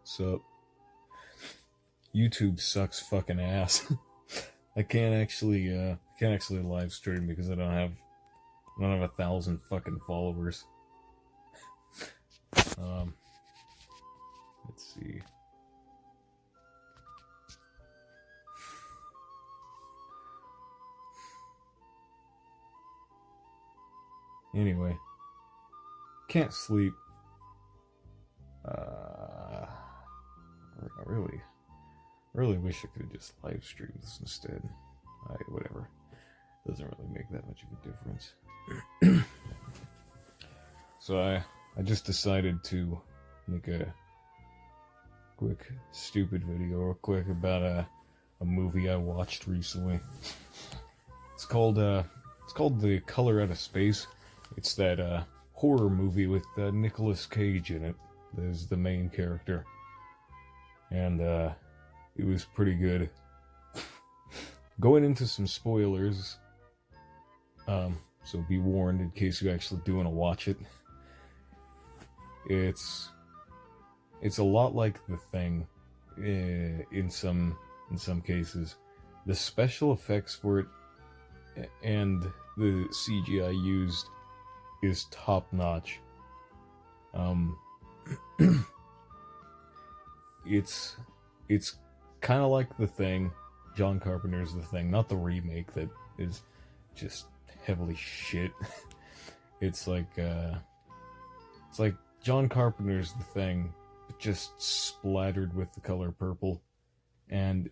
So, YouTube sucks fucking ass. I can't actually live stream because I don't have 1,000 fucking followers. Let's see. Anyway, can't sleep. I really wish I could have just live streamed this instead. Whatever. Doesn't really make that much of a difference. So I just decided to make a quick stupid video real quick about a movie I watched recently. It's called The Color Out of Space. It's that horror movie with Nicolas Cage in it. There's the main character. And it was pretty good. Going into some spoilers, so be warned in case you actually do want to watch it. It's a lot like The Thing in some cases. The special effects for it and the CGI used is top notch. It's kind of like The Thing, John Carpenter's The Thing, not the remake that is just heavily shit. It's like John Carpenter's The Thing, but just splattered with the color purple, and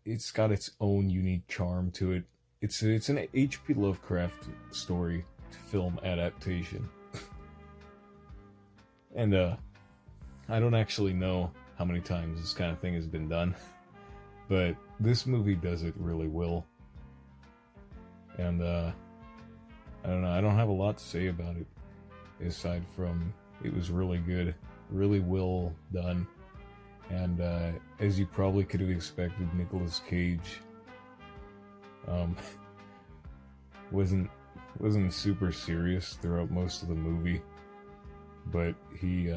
it's got its own unique charm to it. It's an H.P. Lovecraft story film adaptation. And I don't actually know how many times this kind of thing has been done, but this movie does it really well. And I don't know, I don't have a lot to say about it aside from it was really good, really well done. And as you probably could have expected, Nicolas Cage wasn't super serious throughout most of the movie, but he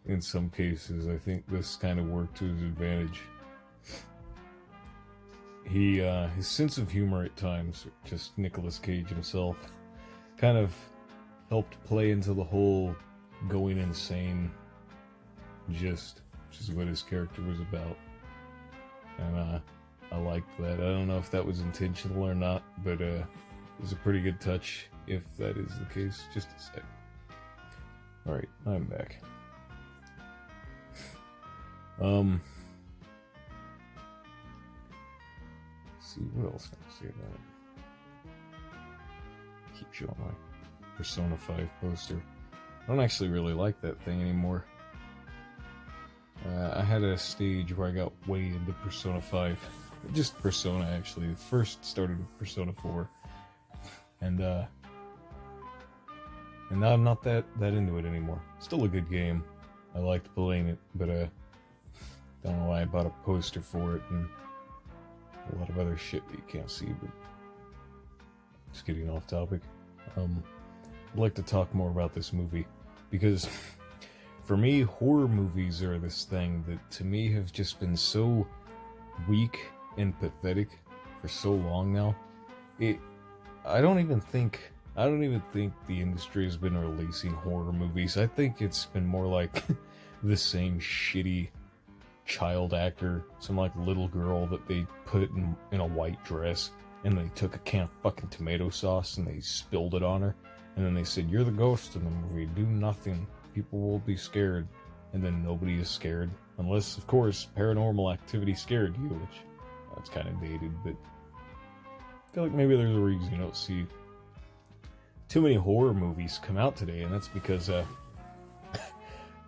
in some cases I think this kind of worked to his advantage. His sense of humor at times, just Nicolas Cage himself, kind of helped play into the whole going insane gist, which is what his character was about. And I liked that. I don't know if that was intentional or not, but it was a pretty good touch if that is the case. Just a sec. Alright, I'm back. Let's see, what else can I say about it? Keep showing my Persona 5 poster. I don't actually really like that thing anymore. I had a stage where I got way into Persona 5. Just Persona, actually. First started with Persona 4. And now I'm not that into it anymore. Still a good game. I liked playing it, but don't know why I bought a poster for it and a lot of other shit that you can't see, but just getting off topic. I'd like to talk more about this movie, because for me, horror movies are this thing that to me have just been so weak and pathetic for so long now. I don't even think the industry has been releasing horror movies. I think it's been more like the same shitty child actor, some like little girl that they put in a white dress, and they took a can of fucking tomato sauce and they spilled it on her, and then they said, "You're the ghost in the movie, do nothing, people will be scared," and then nobody is scared, unless of course Paranormal Activity scared you, which that's kind of dated, but I feel like maybe there's a reason you don't see too many horror movies come out today, and that's because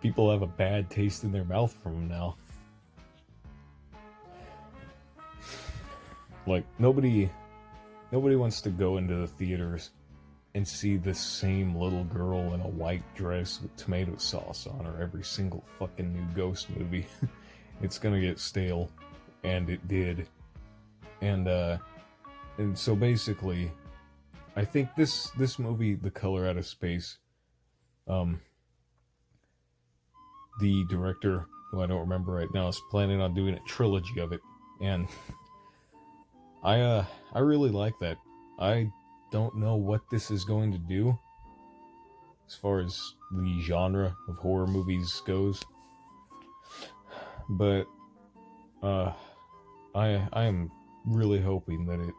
people have a bad taste in their mouth from them now. Like, nobody wants to go into the theaters and see the same little girl in a white dress with tomato sauce on her every single fucking new ghost movie. It's gonna get stale, and it did. And so basically, I think this movie, The Color Out of Space, the director who I don't remember right now, is planning on doing a trilogy of it, and I really like that. I don't know what this is going to do as far as the genre of horror movies goes, but I am really hoping that it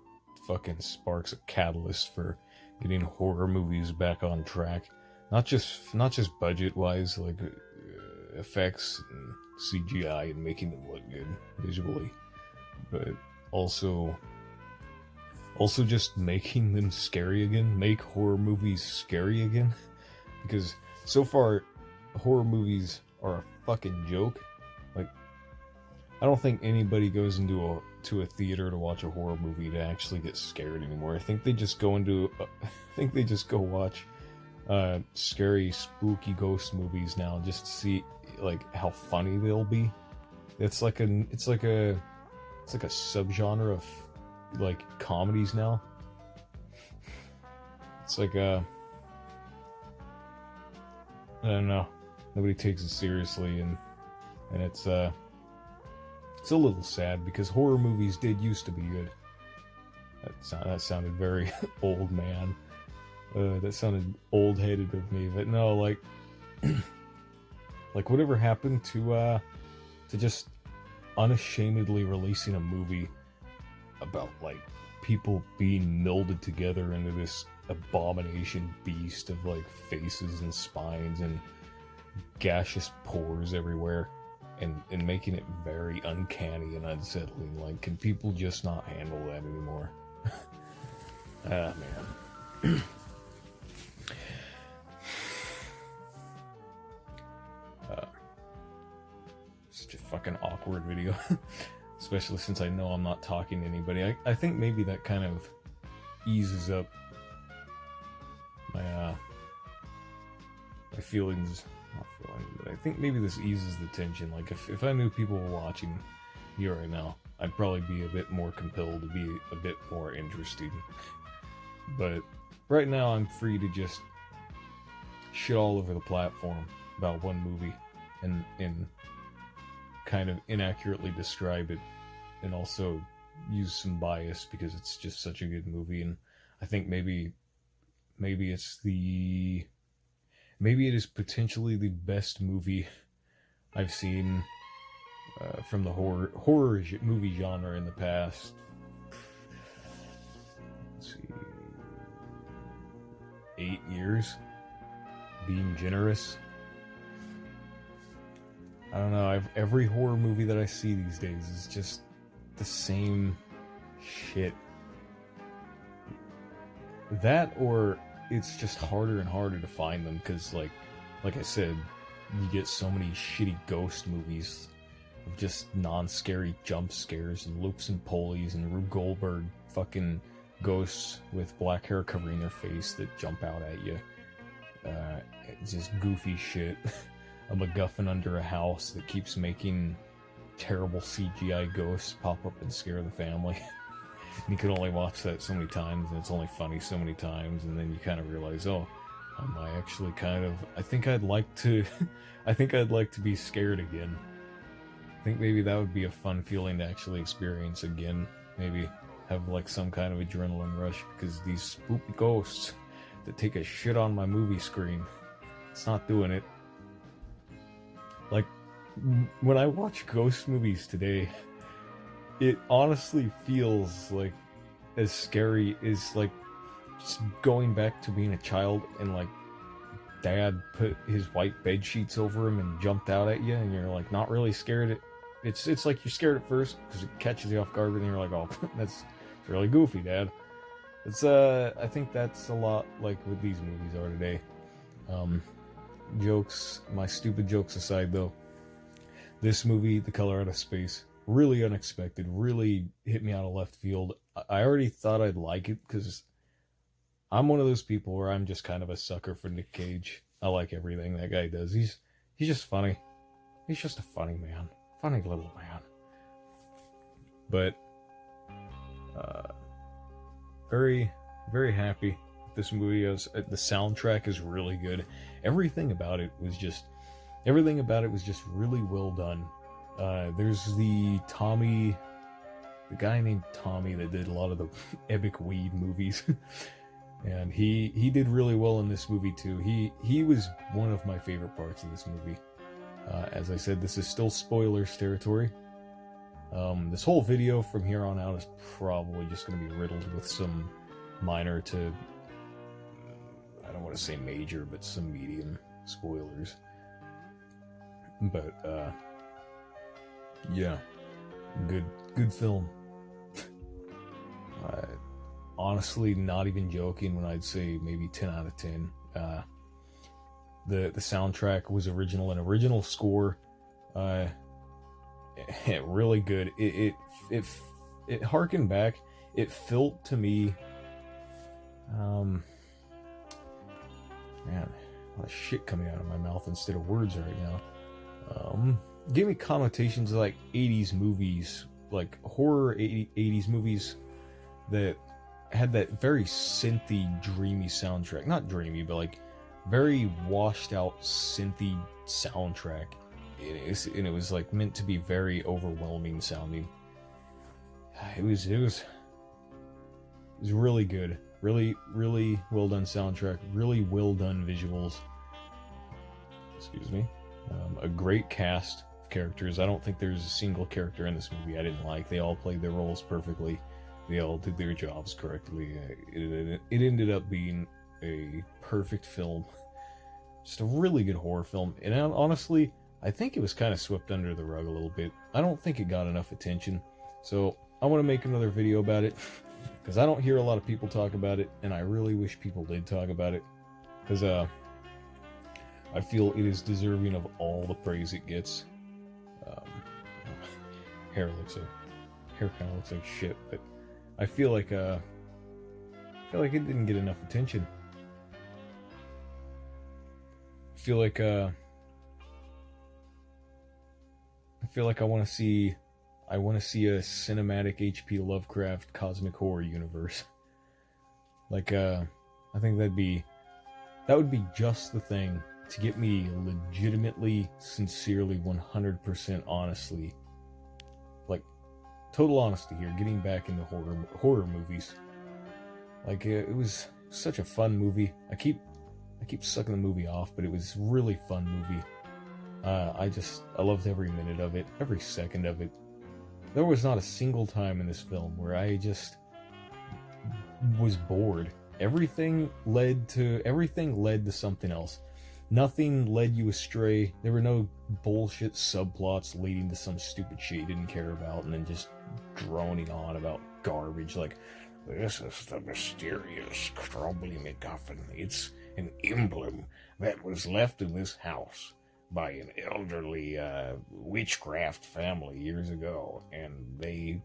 fucking sparks a catalyst for getting horror movies back on track. Not just budget wise, like effects and CGI and making them look good visually, but also just making them scary again. Make horror movies scary again, because so far horror movies are a fucking joke. Like, I don't think anybody goes into a theater to watch a horror movie to actually get scared anymore. I think they just go watch scary, spooky ghost movies now just to see like how funny they'll be. It's like a subgenre of like comedies now. It's like I don't know. Nobody takes it seriously, and it's a little sad because horror movies did used to be good. That sounded very old man. That sounded old-headed of me, but no, like, like whatever happened to just unashamedly releasing a movie about like people being melded together into this abomination beast of like faces and spines and gaseous pores everywhere, and making it very uncanny and unsettling. Like, can people just not handle that anymore? Ah, man. Such a fucking awkward video. Especially since I know I'm not talking to anybody. I think maybe that kind of eases up my feelings. Not feelings, but I think maybe this eases the tension. Like, if I knew people were watching me right now, I'd probably be a bit more compelled to be a bit more interested. But right now I'm free to just shit all over the platform about one movie and kind of inaccurately describe it, and also use some bias because it's just such a good movie. And I think maybe it is potentially the best movie I've seen from the horror movie genre in the past. Let's see, 8 years, being generous. I don't know. Every horror movie that I see these days is just the same shit. That, or it's just harder and harder to find them because, like I said, you get so many shitty ghost movies of just non-scary jump scares and loops and pulleys and Rube Goldberg fucking ghosts with black hair covering their face that jump out at you. It's just goofy shit. A MacGuffin under a house that keeps making terrible CGI ghosts pop up and scare the family. And you can only watch that so many times, and it's only funny so many times, and then you kind of realize, oh, I actually kind of, I think I'd like to be scared again. I think maybe that would be a fun feeling to actually experience again. Maybe have like some kind of adrenaline rush, because these spooky ghosts that take a shit on my movie screen, it's not doing it. Like, when I watch ghost movies today, it honestly feels like as scary as like just going back to being a child and like dad put his white bed sheets over him and jumped out at you, and you're like not really scared. It's like you're scared at first because it catches you off guard, and you're like, oh, that's really goofy, Dad. It's I think that's a lot like what these movies are today. Jokes, my stupid jokes aside, though, this movie, The Color Out of Space, really unexpected, really hit me out of left field. I already thought I'd like it because I'm one of those people where I'm just kind of a sucker for Nick Cage. I like everything that guy does. He's just funny. He's just a funny man. Funny little man. But very, very happy with this movie. The soundtrack is really good. Everything about it was just everything about it was just really well done. There's the guy named Tommy that did a lot of the epic weed movies. And he did really well in this movie too. He was one of my favorite parts of this movie. As I said, this is still spoilers territory. This whole video from here on out is probably just going to be riddled with some minor to, I don't want to say major, but some medium spoilers. But yeah, good film. Honestly, not even joking when I'd say maybe 10 out of 10. The soundtrack was original, an original score. Really good. It harkened back. It felt to me, man, a lot of shit coming out of my mouth instead of words right now. Gave me connotations of like 80s movies, like horror 80s movies that had that very synthy, dreamy soundtrack. Not dreamy, but like very washed out, synthy soundtrack. And it was like meant to be very overwhelming sounding. It was really good. Really well done soundtrack. Really well done visuals. Excuse me. A great cast of characters. I don't think there's a single character in this movie I didn't like. They all played their roles perfectly. They all did their jobs correctly. It ended up being a perfect film. Just a really good horror film. And honestly, I think it was kind of swept under the rug a little bit. I don't think it got enough attention. So I want to make another video about it. Because I don't hear a lot of people talk about it. And I really wish people did talk about it. Because I feel it is deserving of all the praise it gets. Hair kind of looks like shit, but I feel like it didn't get enough attention. I feel like I want to see a cinematic H.P. Lovecraft cosmic horror universe. Like I think that would be just the thing to get me legitimately, sincerely, 100% honestly, like total honesty here, getting back into horror movies. Like it was such a fun movie. I keep sucking the movie off, but it was a really fun movie. I loved every minute of it, every second of it. There was not a single time in this film where I just was bored. Everything led to something else. Nothing led you astray. There were no bullshit subplots leading to some stupid shit you didn't care about and then just droning on about garbage like, this is the mysterious crumbling MacGuffin. It's an emblem that was left in this house by an elderly witchcraft family years ago, and they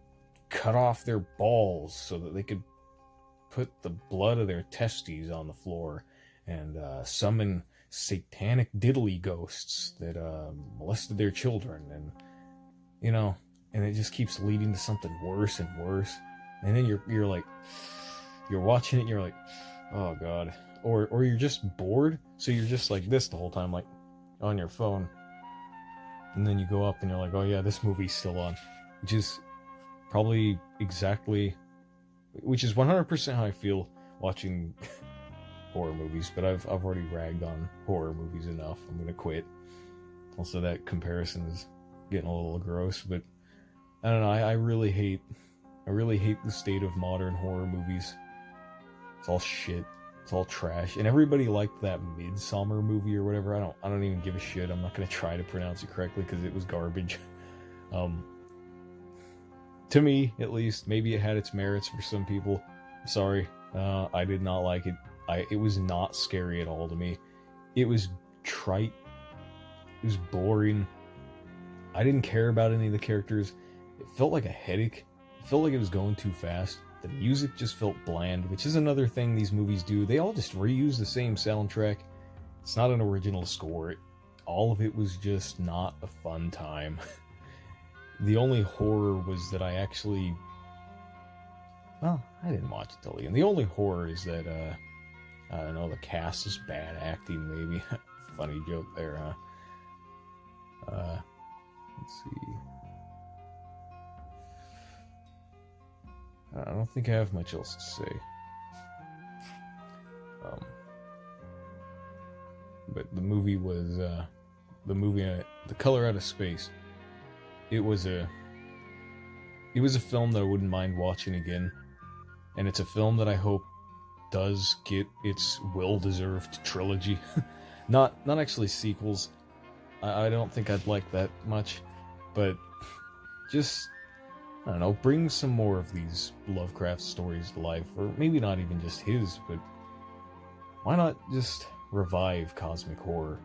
cut off their balls so that they could put the blood of their testes on the floor and summon satanic diddly ghosts that molested their children, and and it just keeps leading to something worse and worse. And then you're like, you're watching it and you're like, oh god, or you're just bored, so you're just like this the whole time, like on your phone, and then you go up and you're like, oh yeah, this movie's still on, which is 100% how I feel watching horror movies. But I've already ragged on horror movies enough. I'm gonna quit. Also, that comparison is getting a little gross, but I don't know. I really hate the state of modern horror movies. It's all shit. It's all trash. And everybody liked that Midsommar movie or whatever. I don't even give a shit. I'm not gonna try to pronounce it correctly because it was garbage. To me, at least, maybe it had its merits for some people. I'm sorry. I did not like it. It was not scary at all to me. It was trite. It was boring. I didn't care about any of the characters. It felt like a headache. It felt like it was going too fast. The music just felt bland, which is another thing these movies do. They all just reuse the same soundtrack. It's not an original score. All of it was just not a fun time. The only horror was that I didn't watch it till the end. The only horror is that, I don't know, the cast is bad acting, maybe. Funny joke there, huh? Let's see. I don't think I have much else to say. But the movie was The Color Out of Space. It was a film that I wouldn't mind watching again, and it's a film that I hope does get its well-deserved trilogy. not actually sequels. I don't think I'd like that much, but just, I don't know, bring some more of these Lovecraft stories to life, or maybe not even just his, but why not just revive cosmic horror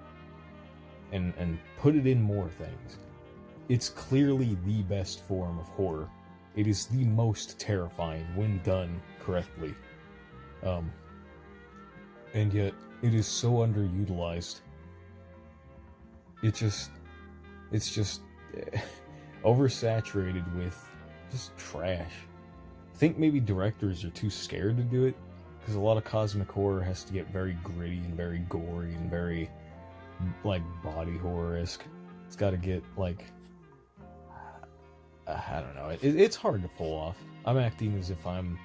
and put it in more things? It's clearly the best form of horror. It is the most terrifying when done correctly. And yet it is so underutilized. It's just oversaturated with just trash. I think maybe directors are too scared to do it, because a lot of cosmic horror has to get very gritty and very gory and very, like, body horror-esque. It's got to get, like, I don't know. It's hard to pull off. I'm acting as if I'm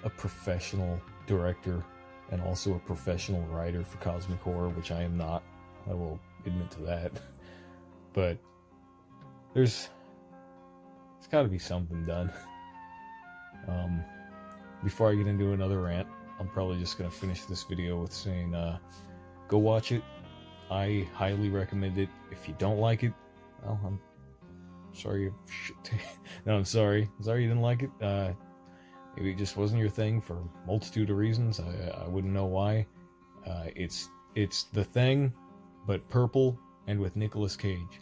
a professional director and also a professional writer for cosmic horror, which I am not. I will admit to that. But there's got to be something done. Before I get into another rant, I'm probably just going to finish this video with saying, go watch it. I highly recommend it. If you don't like it, well, I'm sorry. No, I'm sorry. I'm sorry you didn't like it. Maybe it just wasn't your thing for a multitude of reasons. I wouldn't know why. It's The Thing, but purple and with Nicolas Cage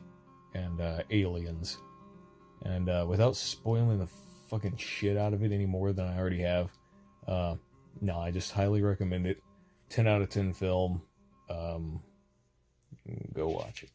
and aliens. And without spoiling the fucking shit out of it any more than I already have, no, I just highly recommend it. 10 out of 10 film. Go watch it.